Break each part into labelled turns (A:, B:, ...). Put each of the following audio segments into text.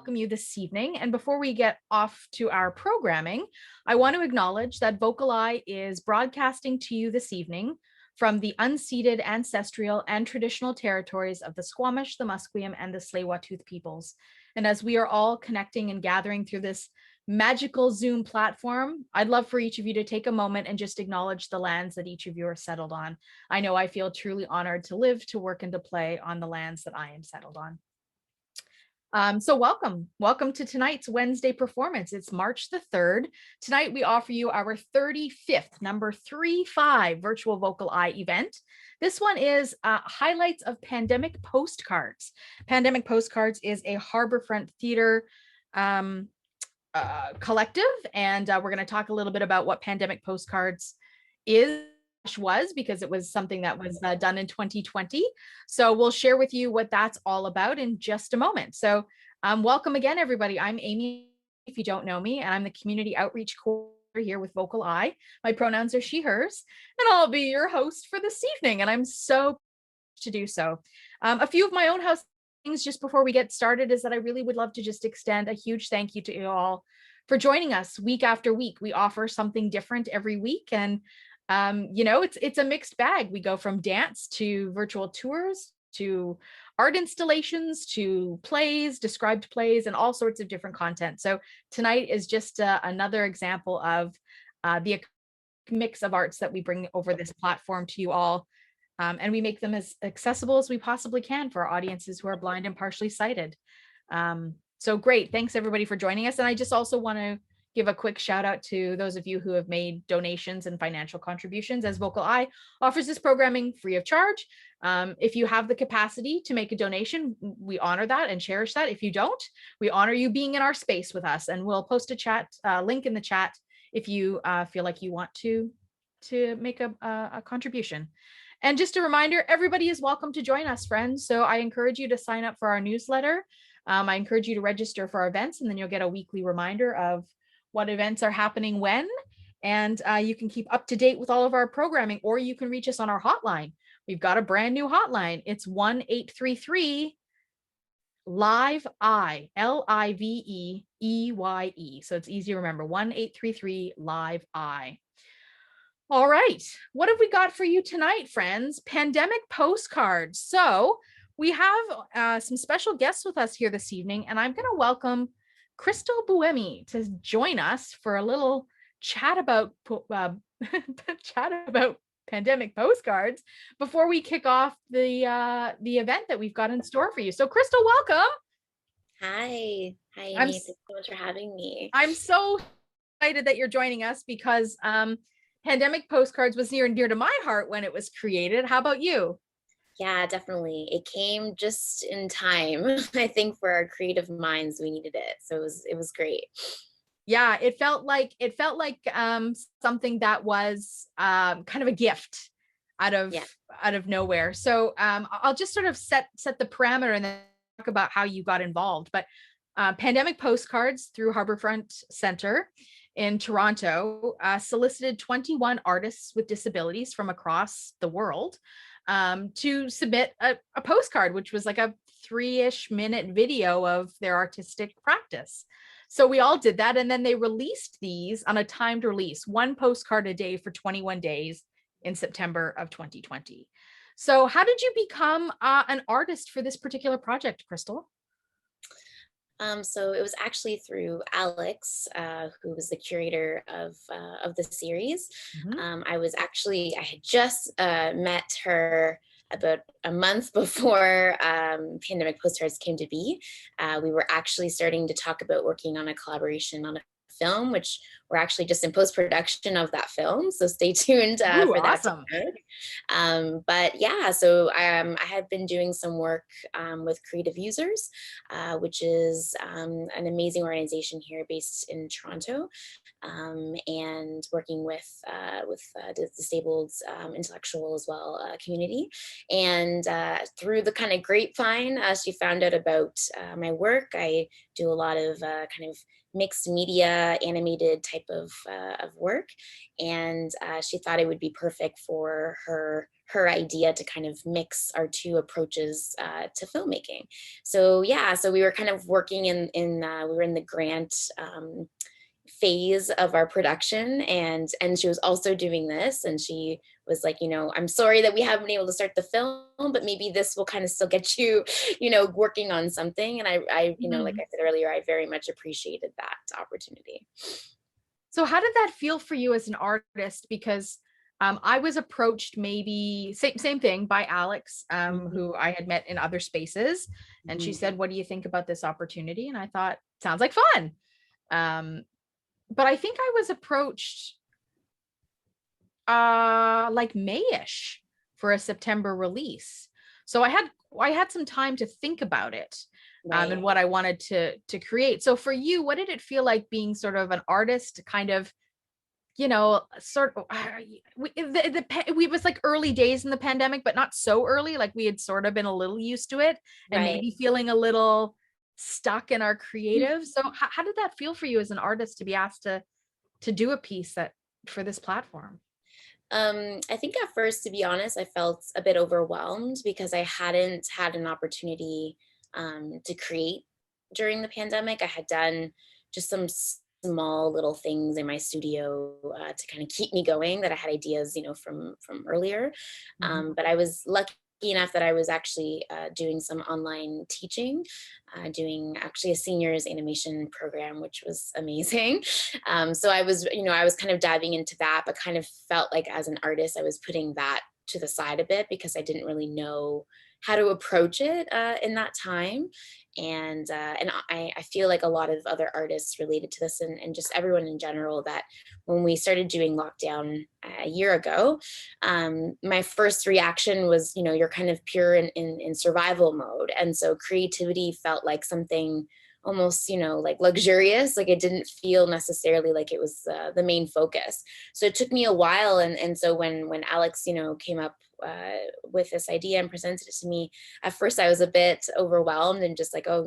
A: welcome you this evening. And before we get off to our programming, I want to acknowledge that Vocal Eye is broadcasting to you this evening from the unceded ancestral and traditional territories of the Squamish, the Musqueam, and the Tsleil-Waututh peoples. And as we are all connecting and gathering through this magical Zoom platform, I'd love for each of you to take a moment and just acknowledge the lands that each of you are settled on. I know I feel truly honored to live, to work, and to play on the lands that I am settled on. So welcome to tonight's Wednesday performance. It's March the 3rd. Tonight we offer you our 35th, number 35 virtual Vocal Eye event. This one is highlights of Pandemic Postcards. Pandemic Postcards is a Harborfront Theater collective, and we're going to talk a little bit about what Pandemic Postcards was, because it was something that was done in 2020. So we'll share with you what that's all about in just a moment. So welcome again, everybody. I'm Amy, if you don't know me, and I'm the Community Outreach Coordinator here with Vocal Eye. My pronouns are she, hers, and I'll be your host for this evening, and I'm so to do so. A few of my own house things just before we get started is that I really would love to just extend a huge thank you to you all for joining us week after week. We offer something different every week, and you know, it's a mixed bag. We go from dance to virtual tours to art installations to plays, described plays, and all sorts of different content. So tonight is just another example of the mix of arts that we bring over this platform to you all. And we make them as accessible as we possibly can for our audiences who are blind and partially sighted. So great. Thanks everybody for joining us. And I just also want to give a quick shout out to those of you who have made donations and financial contributions, as Vocal Eye offers this programming free of charge. If you have the capacity to make a donation, we honor that and cherish that. If you don't, we honor you being in our space with us, and we'll post a chat link in the chat if you feel like you want to make a contribution. And just a reminder, everybody is welcome to join us, friends. So I encourage you to sign up for our newsletter. I encourage you to register for our events, and then you'll get a weekly reminder of what events are happening when, and you can keep up to date with all of our programming, or you can reach us on our hotline. We've got a brand new hotline. It's 1-833 live I, LIVEEYE. So it's easy to remember, 1-833 live I. All right, what have we got for you tonight, friends? Pandemic Postcards. So we have some special guests with us here this evening, and I'm going to welcome Crystal Buemi to join us for a little chat about Pandemic Postcards before we kick off the event that we've got in store for you. So Crystal, welcome.
B: Hi, Amy. Thanks so much for having me.
A: I'm so excited that you're joining us because Pandemic Postcards was near and dear to my heart when it was created. How about you?
B: Yeah, definitely. It came just in time. I think for our creative minds, we needed it. So it was great.
A: Yeah, it felt like something that was kind of a gift out of nowhere. So I'll just sort of set the parameter and then talk about how you got involved. But Pandemic Postcards through Harborfront Center in Toronto solicited 21 artists with disabilities from across the world to submit a postcard, which was like a 3-ish minute video of their artistic practice. So we all did that, and then they released these on a timed release, one postcard a day for 21 days in September of 2020. So how did you become an artist for this particular project, Crystal?
B: So it was actually through Alex, who was the curator of the series.
A: Mm-hmm.
B: I had just met her about a month before Pandemic Postcards came to be. We were actually starting to talk about working on a collaboration on a film, which we're actually just in post-production of that film. So stay tuned for that.
A: Awesome.
B: But yeah, so I had been doing some work with Creative Users, which is an amazing organization here based in Toronto, and working with disabled intellectual as well community. And through the kind of grapevine, she found out about my work. I do a lot of kind of mixed media animated type of work, and she thought it would be perfect for her her idea to kind of mix our two approaches to filmmaking. So yeah, so we were kind of working we were in the grant phase of our production, and she was also doing this, and she was like, I'm sorry that we haven't been able to start the film, but maybe this will kind of still get you, working on something. And I like
A: Mhm.
B: I said earlier, I very much appreciated that opportunity.
A: So how did that feel for you as an artist? Because I was approached maybe same thing by Alex,
B: Mhm,
A: who I had met in other spaces, and she
B: mhm.
A: said, "What do you think about this opportunity?" And I thought, "Sounds like fun." Um, but I think I was approached like Mayish for a September release. So I had some time to think about it, and
B: Right.
A: what I wanted to create. So for you, what did it feel like being sort of an artist, kind of, sort of, we was like early days in the pandemic, but not so early, like we had sort of been a little used to it and
B: Right.
A: maybe feeling a little stuck in our creative. So how did that feel for you as an artist to be asked to do a piece that for this platform?
B: I think at first, to be honest, I felt a bit overwhelmed because I hadn't had an opportunity to create during the pandemic. I had done just some small little things in my studio to kind of keep me going, that I had ideas, from earlier.
A: Mhm.
B: But I was lucky enough that I was actually doing some online teaching, doing actually a seniors animation program, which was amazing. So I was kind of diving into that, but kind of felt like as an artist, I was putting that to the side a bit because I didn't really know how to approach it in that time. And I feel like a lot of other artists related to this, and just everyone in general, that when we started doing lockdown a year ago, my first reaction was, you're kind of pure in survival mode. And so creativity felt like something almost, like luxurious. Like it didn't feel necessarily like it was the main focus. So it took me a while. And so when Alex, came up with this idea and presented it to me, at first I was a bit overwhelmed and just like, oh,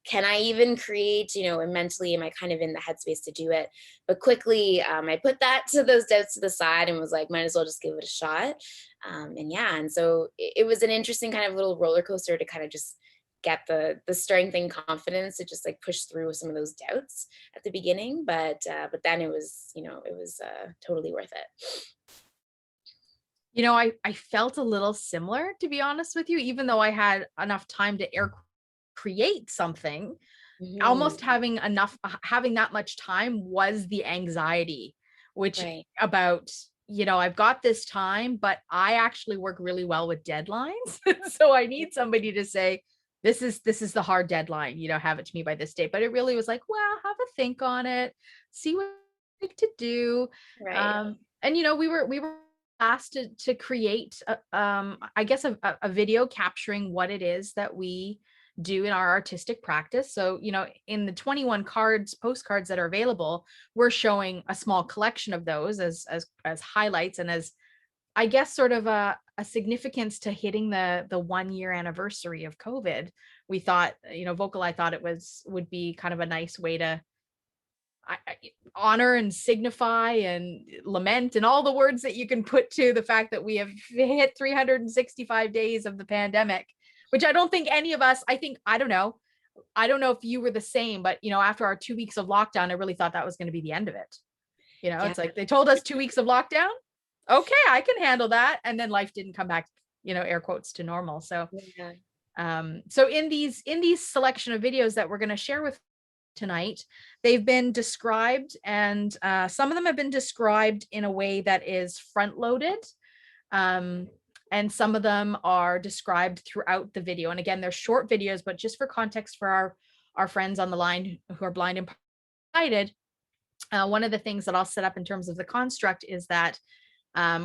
B: can I even create, and mentally am I kind of in the headspace to do it? But quickly I put those doubts to the side and was like, might as well just give it a shot. And yeah, and so it was an interesting kind of little roller coaster to kind of just get the strength and confidence to just like push through some of those doubts at the beginning. But then it was totally worth it.
A: I felt a little similar, to be honest with you, even though I had enough time to create something.
B: Mhm.
A: Almost having that much time was the anxiety, which
B: Right.
A: about, I've got this time, but I actually work really well with deadlines. So I need somebody to say, this is the hard deadline, have it to me by this date. But it really was like, well, have a think on it, see what you like to do.
B: Right.
A: And we were asked to create I guess a video capturing what it is that we do in our artistic practice. So, in the 21 postcards that are available, we're showing a small collection of those as highlights, and as, I guess, sort of a significance to hitting the 1 year anniversary of COVID. We thought, Vocal, I thought would be kind of a nice way to honor and signify and lament and all the words that you can put to the fact that we have hit 365 days of the pandemic, which I don't think any of us, I don't know if you were the same, but after our 2 weeks of lockdown, I really thought that was going to be the end of it.
B: Yeah.
A: It's like they told us 2 weeks of lockdown. Okay, I can handle that. And then life didn't come back, air quotes, to normal. So
B: Yeah.
A: in these selection of videos that we're going to share with tonight, they've been described, and some of them have been described in a way that is front loaded, um, and some of them are described throughout the video. And again, they're short videos, but just for context for our friends on the line who are blind and sighted, one of the things that I'll set up in terms of the construct is that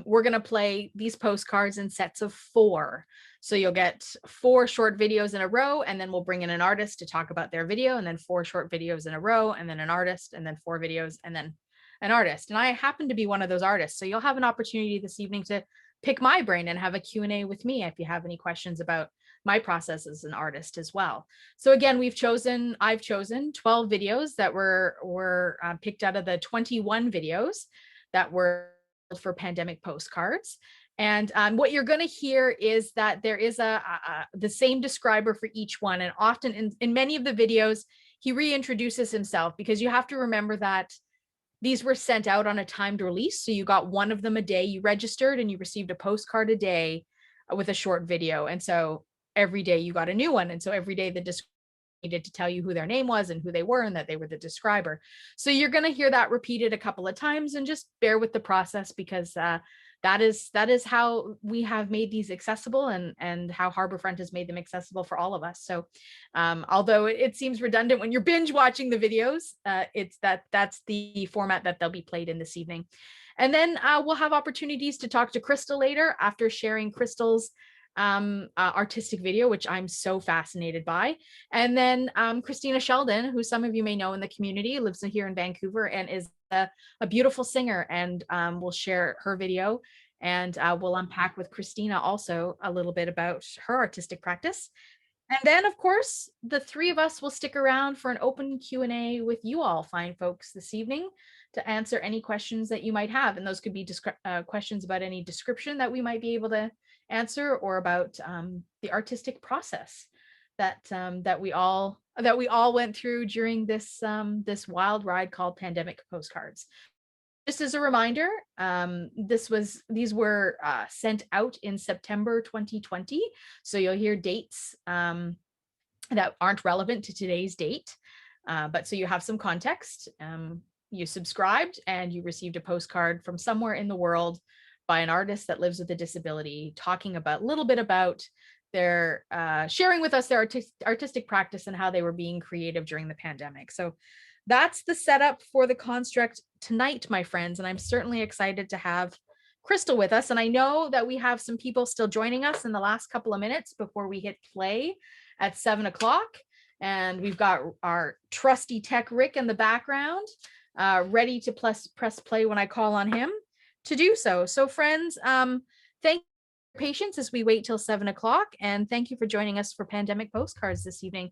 A: we're going to play these postcards in sets of 4. So you'll get 4 short videos in a row, and then we'll bring in an artist to talk about their video, and then 4 short videos in a row, and then an artist, and then 4 videos, and then an artist. And I happen to be one of those artists. So you'll have an opportunity this evening to pick my brain and have a Q&A with me if you have any questions about my process as an artist as well. So again, I've chosen 12 videos that were picked out of the 21 videos that were for pandemic postcards. And what you're going to hear is that there is the same describer for each one. And often in many of the videos, he reintroduces himself, because you have to remember that these were sent out on a timed release. So you got one of them a day, you registered and you received a postcard a day with a short video. And so every day you got a new one. And so every day the describer needed to tell you who their name was and who they were and that they were the describer. So you're going to hear that repeated a couple of times, and just bear with the process, because that is how we have made these accessible, and how Harborfront has made them accessible for all of us. So although it seems redundant when you're binge watching the videos, that's the format that they'll be played in this evening. And then we'll have opportunities to talk to Crystal later, after sharing Crystal's artistic video, which I'm so fascinated by. And then Christina Sheldon, who some of you may know in the community, lives here in Vancouver and is a beautiful singer, and will share her video. And we'll unpack with Christina also a little bit about her artistic practice. And then, of course, the three of us will stick around for an open Q&A with you all fine folks this evening, to answer any questions that you might have. And those could be questions about any description that we might be able to answer, or about the artistic process that we all went through during this wild ride called Pandemic Postcards. Just as a reminder, these were sent out in September 2020. So you'll hear dates that aren't relevant to today's date. But so you have some context. You subscribed and you received a postcard from somewhere in the world by an artist that lives with a disability, talking about a little bit about their sharing with us their artistic practice and how they were being creative during the pandemic. So that's the setup for the construct tonight, my friends. And I'm certainly excited to have Crystal with us. And I know that we have some people still joining us in the last couple of minutes before we hit play at 7 o'clock. And we've got our trusty tech Rick in the background, ready to press play when I call on him to do so. So friends, thank you for your patience as we wait till 7 o'clock. And thank you for joining us for Pandemic Postcards this evening.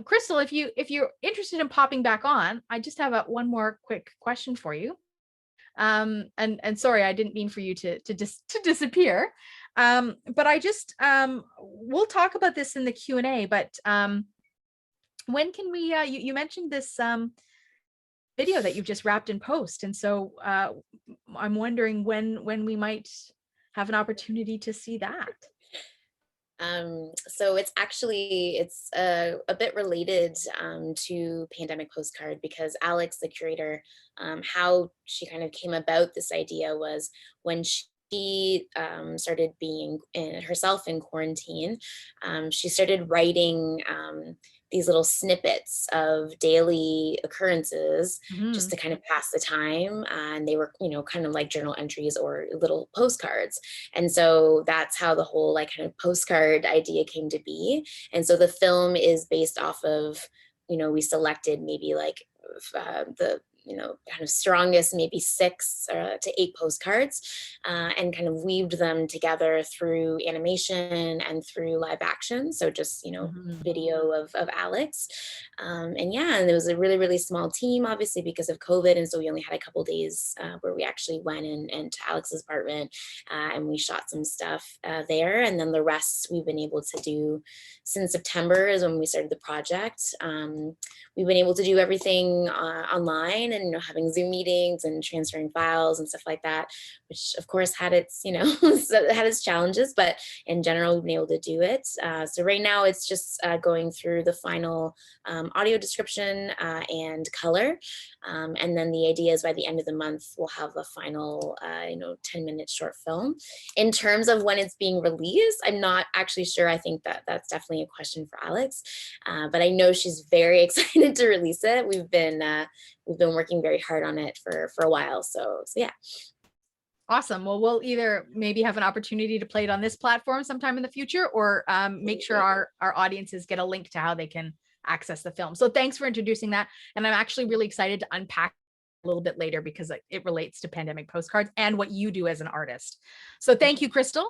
A: Crystal, if you're interested in popping back on, I just have one more quick question for you. And sorry, I didn't mean for you to disappear. But I just we'll talk about this in the Q&A. But when can we? You mentioned this video that you've just wrapped in post, and so I'm wondering when we might have an opportunity to see that.
B: So it's a bit related to Pandemic Postcard, because Alex, the curator, how she kind of came about this idea was when she started being herself in quarantine. She started writing these little snippets of daily occurrences just to kind of pass the time. And they were, kind of like journal entries or little postcards. And so that's how the whole like kind of postcard idea came to be. And so the film is based off of, we selected maybe like the kind of strongest, maybe 6 to 8 postcards, and kind of weaved them together through animation and through live action. So just, video of Alex. And it was a really, really small team, obviously, because of COVID. And so we only had a couple days where we actually went and to Alex's apartment and we shot some stuff there. And then the rest we've been able to do since September is when we started the project. We've been able to do everything online, and having Zoom meetings and transferring files and stuff like that, which of course had its had its challenges, but in general we've been able to do it. So right now it's just going through the final audio description and color, and then the idea is by the end of the month we'll have a final 10-minute short film. In terms of when it's being released, I'm not actually sure. I think that's definitely a question for Alex, but I know she's very excited to release it. We've been working very hard on it for a while. So yeah.
A: Awesome. Well, we'll either maybe have an opportunity to play it on this platform sometime in the future, or make sure our audiences get a link to how they can access the film. So thanks for introducing that. And I'm actually really excited to unpack a little bit later, because it relates to Pandemic Postcards and what you do as an artist. So thank you, Crystal.